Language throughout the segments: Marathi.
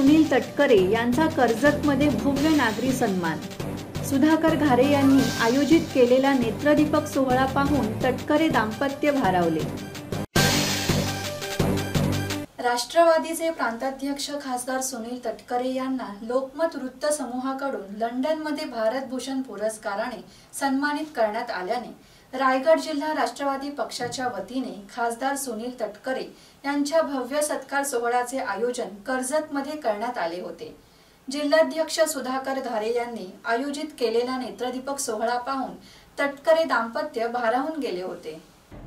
सुनील तटकरे यांचा कर्जतमध्ये भव्य नागरी सन्मान। सुधाकर घारे यांनी आयोजित केलेला नेत्रदीपक सोहळा पाहून तटकरे दाम्पत्य भारावले। राष्ट्रवादीचे प्रांताध्यक्ष खासदार सुनील तटकरे यांना लोकमत वृत्त समूहाकडून लंडनमध्ये भारतभूषण पुरस्काराने सन्मानित करण्यात आल्याने रायगड जिल्हा राष्ट्रवादी पक्षाच्या वतीने खासदार सुनील तटकरे यांच्या भव्य सत्कार सोहळ्याचे आयोजन कर्जतमध्ये करण्यात आले होते। जिल्हाध्यक्ष सुधाकर घारे यांनी आयोजित केलेला नेत्रदीपक सोहळा पाहून तटकरे दाम्पत्य भारावून गेले होते।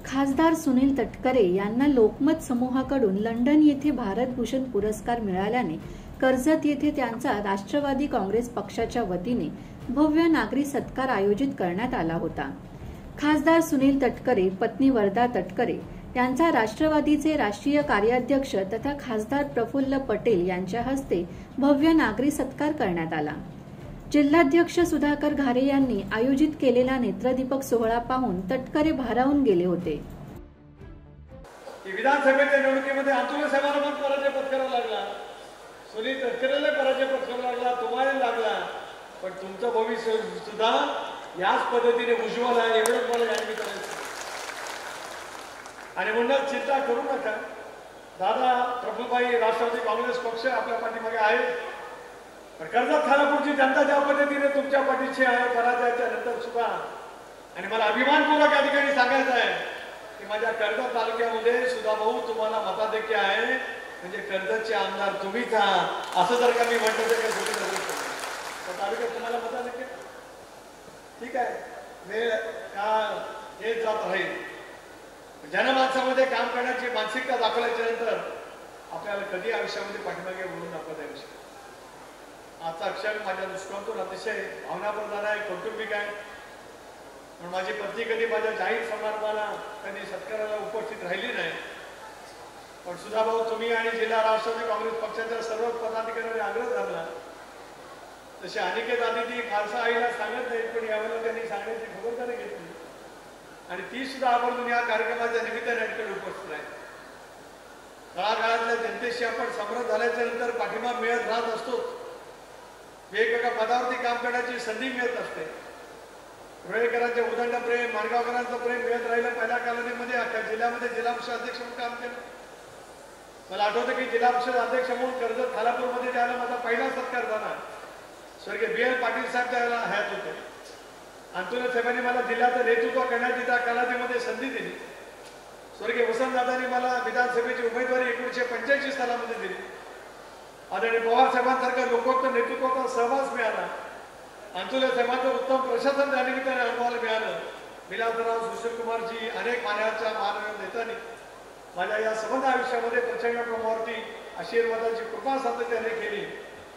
खासदार सुनील तटकरे यांना लोकमत समूहाकडून लंडन येथे भारतभूषण पुरस्कार मिळाल्याने कर्जत येथे त्यांचा राष्ट्रवादी काँग्रेस पक्षाच्या वतीने भव्य नागरी सत्कार आयोजित करण्यात आला होता। खासदार सुनील तटकरे पत्नी वर्धा तटकरे यांचा राष्ट्रवादीचे राष्ट्रीय कार्याध्यक्ष तथा खासदार प्रफुल्ल पटेल यांच्या हस्ते भव्य नागरी सत्कार करण्यात आला। जिल्हाध्यक्ष सुधाकर घारे यांनी आयोजित केलेला नेत्रदीपक सोहळा पाहून तटकरे भारावून गेले होते। विधानसभेच्या निवडणुकीमध्ये आंदोलन साहेबांना पण पराजय पत्करावा लागला, सुनील तटकरेला पराजय पत्करावा लागला, तुम्हाला लागला, पण तुमचं भविष्य सुद्धा याच पद्धतीने उज्ज्वल आहे एवढं मला जाणीव करायचं। आणि म्हणून चिंता करू नका, दादा प्रफुल्लभाई राष्ट्रवादी काँग्रेस पक्ष आपल्या पाठीमागे आहे, पण कर्जत खानापूरची जनता ज्या पद्धतीने तुमच्या पाठीशी आहे पराजयाच्या नंतर सुद्धा। आणि मला अभिमानपूर्वक या ठिकाणी सांगायचं आहे की माझ्या कर्जत तालुक्यामध्ये सुद्धा भाऊ तुम्हाला मताधिक्य आहे, म्हणजे कर्जतचे आमदार तुम्हीच आहात असं जर का मी म्हणतो तर तालुक्यात तुम्हाला मताधिक्य ठीक आहे, वेळ काळ हे जात राहील। जनमानसामध्ये काम करण्याची मानसिकता दाखवल्याच्या नंतर आपल्याला कधी आयुष्यामध्ये पाठीमागे वळून दाखवता येऊ शकतो। आजचा क्षण माझ्या दृष्टिकोनातून अतिशय भावनाप्रधान आहे, कौटुंबिक आहे, पण माझी पत्नी कधी माझ्या जाहीर समारंभाला कधी सत्काराला उपस्थित राहिली नाही, पण सुद्धा भाऊ तुम्ही आणि जिल्हा राष्ट्रवादी काँग्रेस पक्षाच्या सर्व पदाधिकाऱ्यांनी आग्रह धरला, तसे अनिकेत आदिती फारसा आईला सांगत नाहीत, पण यावेळेला त्यांनी सांगण्याची खबरदारी घेतली आणि ती सुद्धा आवर्जून या कार्यक्रमाच्या निमित्ताने ठिकाणी उपस्थित आहे। तळागाळातल्या जनतेशी आपण समरस झाल्याच्या नंतर पाठिंबा मिळत राहत असतो, वेगवेगळ्या पदावरती काम करण्याची संधी मिळत असते। रुळेकरांचे उदंड प्रेम, माणगावकरांचं प्रेम मिळत राहिलं। पहिल्या कालावधीमध्ये अख्ख्या जिल्ह्यामध्ये जिल्हा परिषद अध्यक्ष म्हणून काम केलं। मला आठवतं की जिल्हा परिषद अध्यक्ष म्हणून कर्जत खालापूरमध्ये ज्याला माझा पहिला सत्कार झाला स्वर्गीय BL पाटील साहेब त्याला हयात होते। आंदोलन साहेबांनी मला जिल्ह्याचं नेतृत्व करण्याची त्या कालावधीमध्ये संधी दिली। स्वर्गीय वसंतदादांनी मला विधानसभेची उमेदवारी 1985 सालामध्ये दिली। आदरणीय पवार साहेबांसारख्या लोकोक्त नेतृत्वाचा सहवास मिळाला। आंदोलन साहेबांचं उत्तम प्रशासन त्या निमित्ताने अनुभवायला मिळालं। विलासराव सुशीलकुमारजी अनेक मान्याच्या मानव नेत्यांनी माझ्या या संबंध आयुष्यामध्ये प्रचंड प्रमाणावरती आशीर्वादाची कृपा सातत्याने केली,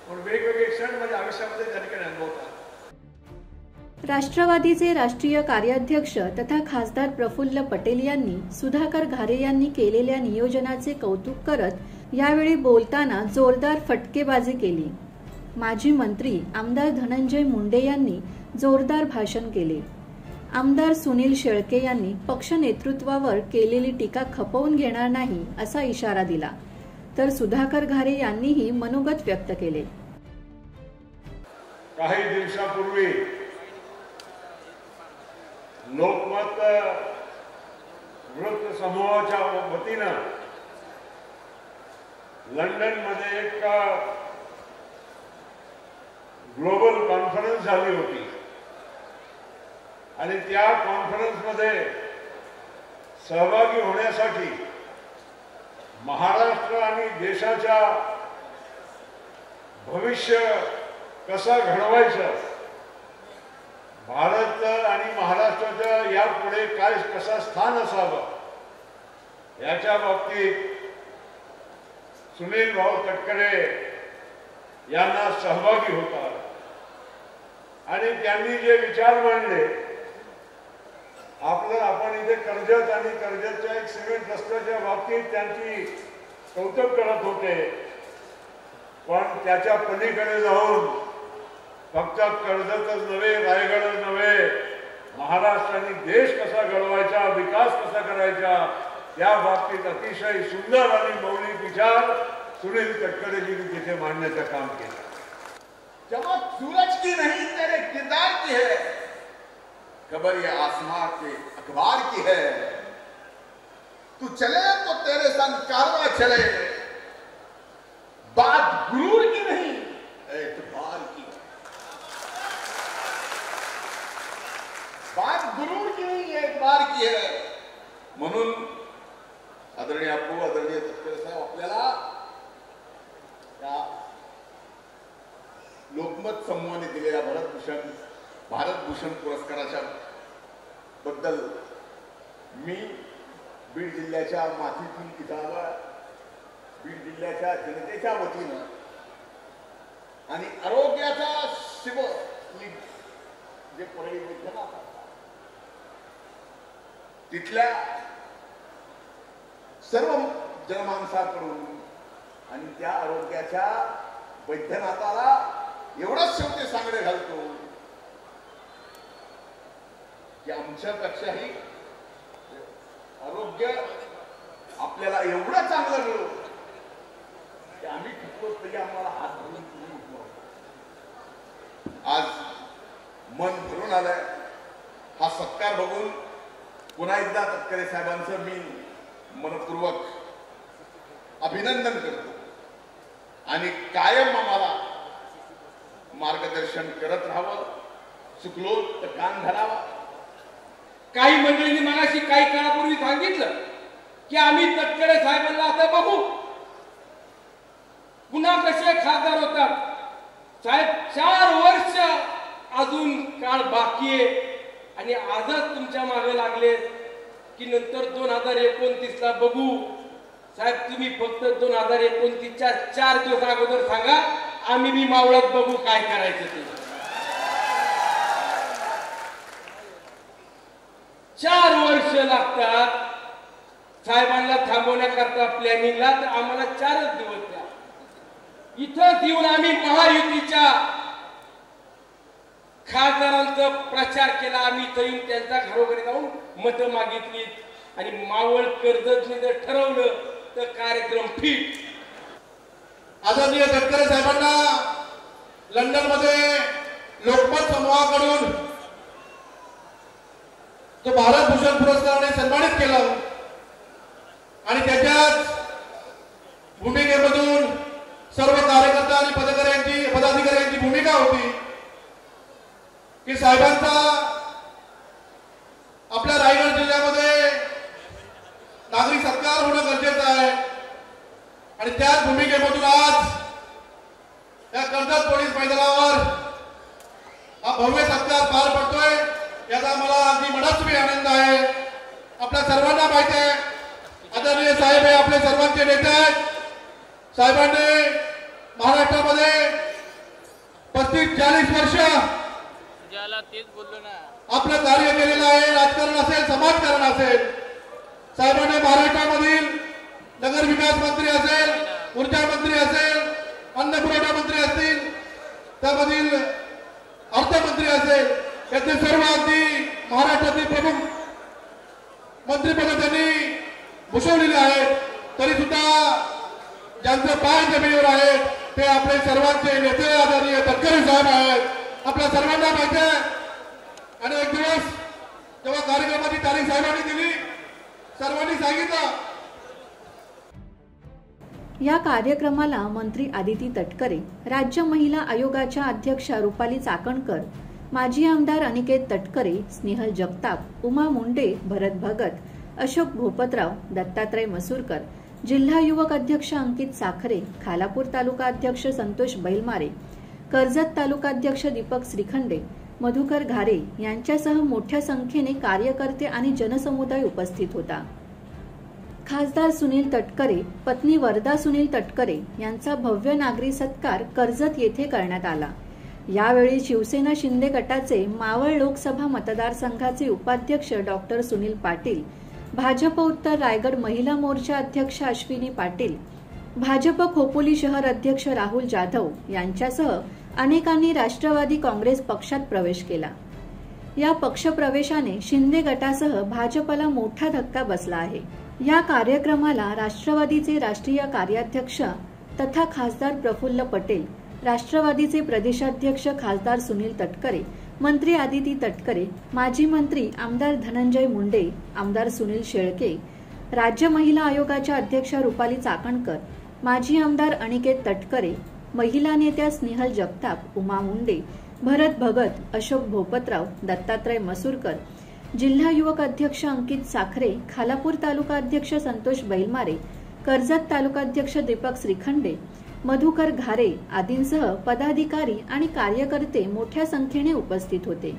पण वेगवेगळे क्षण माझ्या आयुष्यामध्ये त्या ठिकाणी अनुभवतात। राष्ट्रवादीचे राष्ट्रीय कार्याध्यक्ष तथा खासदार प्रफुल्ल पटेल यांनी सुधाकर घारे यांनी केलेल्या नियोजनाचे कौतुक करत यावेळी बोलताना जोरदार फटकेबाजी केली। माजी मंत्री आमदार धनंजय मुंडे यांनी जोरदार भाषण केले। आमदार सुनील शेळके यांनी पक्ष नेतृत्वावर केलेली टीका खपवून घेणार नाही असा इशारा दिला, तर सुधाकर घारे यांनीही मनोगत व्यक्त केले। काही दिवसापूर्वी लोकमत वृत्त समूहाच्या वतीनं लंडन मध्ये एक ग्लोबल कॉन्फरन्स झाली होती आणि त्या कॉन्फरन्स मध्ये सहभागी होण्यासाठी महाराष्ट्र आणि देशाच्या भविष्य कसं घडवायचं, भारत आणि महाराष्ट्राच्या यापुढे काय कसं स्थान असावं याच्या बाबतीत सुनील भाऊ तटकरे यांना सहभागी होता आणि त्यांनी जे विचार मांडले, आपण इथे कर्जत आणि कर्जतच्या एक सिमेंट रस्त्याच्या बाबतीत त्यांची कौतुक करत होते, पण त्याच्या पलीकडे जाऊन फक्त कर्जतच नव्हे, रायगडच नव्हे, महाराष्ट्र आणि देश कसा घडवायचा, विकास कसा करायचा या बाबतीत अतिशय सुंदर आणि मौलिक विचार सुनील तटकरेजी ने तिथे मांडण्याचं काम केलं. चमक सूरज की नहीं तेरे किरदार की है, खबर ये आसमां के अखबार की है. तू चले तो तेरे संग कारवां चले, बात गुरूर की नहीं एतबार की है. बात गुरूर की नहीं एतबार की है. म्हणून आदरणीय अप्पू, आदरणीय तटकरे साहेब, आपल्याला त्या लोकमत समूहाने दिलेल्या भारत भूषण पुरस्काराच्या बद्दल मी बीड जिल्ह्याच्या मातीतून किताबा बीड जिल्ह्याच्या जनतेच्या वतीनं आणि आरोग्याचा शिव जे परळी वैद्यनाथ तिथल्या सर्व जनमानसाकडून आणि त्या आरोग्याच्या वैद्यनाथाला एवढंच शेवटी सांगणे घालतो की आमच्यापेक्षाही आरोग्य आपल्याला एवढं चांगलं मिळो की आम्ही शिकलो तरी आम्हाला हात धरून आज मन भरून आलंय. हा सत्कार बघून पुन्हा एकदा तटकरे साहेबांचं मी मनपूर्वक अभिनंदन करतो आणि कायम आम्हाला मार्गदर्शन करत राहावं. चुकलो तर कान धरावा. काही मंडळींनी मगाशी काही काळापूर्वी सांगितलं की आम्ही तटकरे साहेबांना आता बघू पुन्हा कसे खासदार होतात. साहेब 4 वर्ष अजून काळ बाकी आहे आणि आजच तुमच्या मागे लागले की नंतर 2029 ला बघू. साहेब तुम्ही फक्त 2029च्या 4 दिवस अगोदर सांगा, आम्ही बी मावळत बघू काय करायचं ते. 4 वर्ष लागतात साहेबांना थांबवण्याकरता प्लॅनिंगला, तर आम्हाला 4च दिवस द्या. इथंच येऊन आम्ही महायुतीच्या खासदारांचा प्रचार केला. आम्ही इथं येऊन त्यांच्या घरोघरी जाऊन मतं मागितली आणि मावळ कर्जतने जर ठरवलं तर कार्यक्रम फिट. आदरणीय तटकरे साहेबांना लंडन मध्ये लोकमत समूहाकडून तो भारत भूषण पुरस्काराने सन्मानित केलं आणि त्याच्यात भूमिकेमधून सर्व कार्यकर्ता आणि पदाधिकाऱ्यांची भूमिका होती की साहेबांचा आपल्या रायगड जिल्ह्यामध्ये नागरिक सत्कार होणं गरजेचं आहे आणि त्याच भूमिकेमधून आज या कर्जत पोलीस मैदानावर हा भव्य सत्कार पार पडतोय. याचा मला अगदी मनस्वी आनंद आहे. आपल्या सर्वांना माहिती आहे आदरणीय साहेब हे आपले सर्वांचे नेते आहेत. साहेबांनी महाराष्ट्रामध्ये 35-40 वर्ष आपलं कार्य केलेलं आहे. राजकारण असेल, समाजकारण असेल. साहेबांनी महाराष्ट्रामधील नगर विकास मंत्री असेल, ऊर्जा मंत्री असेल, अन्न पुरवठा मंत्री असतील, त्यामधील अर्थमंत्री असेल, याचे सर्व अगदी महाराष्ट्रातील प्रमुख मंत्रिपद त्यांनी भूषवलेली आहेत. तरी सुद्धा ज्यांचे पाय जमिनीवर आहेत ते आपले सर्वांचे नेते आदरणीय तटकरे साहेब आहेत. आपल्या सर्वांना माहिती आहे. आणि एक दिवस जेव्हा कार्यक्रमाची तारीख साहेबांनी दिली, सर्वांनी सांगितलं. या कार्यक्रमाला मंत्री आदिती तटकरे, राज्य महिला आयोगाच्या अध्यक्षा रुपाली चाकणकर, माजी आमदार अनिकेत तटकरे, स्नेहल जगताप, उमा मुंडे, भरत भगत, अशोक भोपतराव, दत्तात्रय मसूरकर, जिल्हा युवक अध्यक्ष अंकित साखरे, खालापूर तालुका अध्यक्ष संतोष बैलमारे, कर्जत तालुकाध्यक्ष दीपक श्रीखंडे, मधुकर घारे यांच्यासह मोठ्या संख्येने कार्यकर्ते आणि जनसमुदाय उपस्थित होता. खासदार सुनील तटकरे, पत्नी वरदा सुनील तटकरे यांचा भव्य नागरी सत्कार कर्जत येथे करण्यात आला. यावेळी शिवसेना शिंदे गटाचे मावळ लोकसभा मतदारसंघाचे उपाध्यक्ष डॉक्टर सुनील पाटील, भाजप उत्तर रायगड महिला मोर्चा अध्यक्ष अश्विनी पाटील, भाजप खोपोली शहर अध्यक्ष राहुल जाधव यांच्यासह अनेकांनी राष्ट्रवादी काँग्रेस पक्षात प्रवेश केला. या पक्षप्रवेशाने शिंदे गटासह भाजपला मोठा धक्का बसला आहे. या कार्यक्रमाला राष्ट्रवादीचे राष्ट्रीय कार्याध्यक्ष तथा खासदार प्रफुल्ल पटेल, राष्ट्रवादीचे प्रदेशाध्यक्ष खासदार सुनील तटकरे, मंत्री आदिती तटकरे, माजी मंत्री आमदार धनंजय मुंडे, आमदार सुनील शेळके, राज्य महिला आयोगाच्या अध्यक्षा रुपाली चाकणकर, माजी आमदार अनिकेत तटकरे, महिला नेत्या स्नेहल जगताप, उमा मुंडे, भरत भगत, अशोक भोपतराव, दत्तात्रय मसूरकर, जिल्हा युवक अध्यक्ष अंकित साखरे, खालापूर तालुका अध्यक्ष संतोष बैलमारे, कर्जत तालुकाध्यक्ष दीपक श्रीखंडे, मधुकर घारे आदींसह पदाधिकारी आणि कार्यकर्ते मोठ्या संख्येने उपस्थित होते.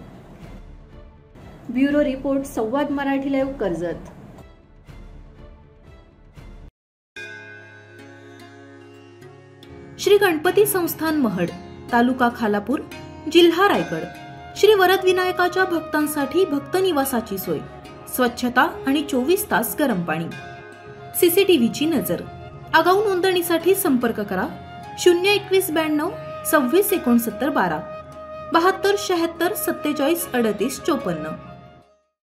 ब्युरो रिपोर्ट, संवाद मराठी लाईव्ह, कर्जत. श्री गणपती संस्थान महड, तालुका खालापूर, जिल्हा रायगड. श्री वरद विनायकाच्या भक्तांसाठी भक्त निवासाची सोय, स्वच्छता आणि 24 तास गरम पाणी. सीसीटीव्हीची नजर. आगाऊ नोंदणीसाठी संपर्क करा 02192 26 69 12 72 76 47 38 54.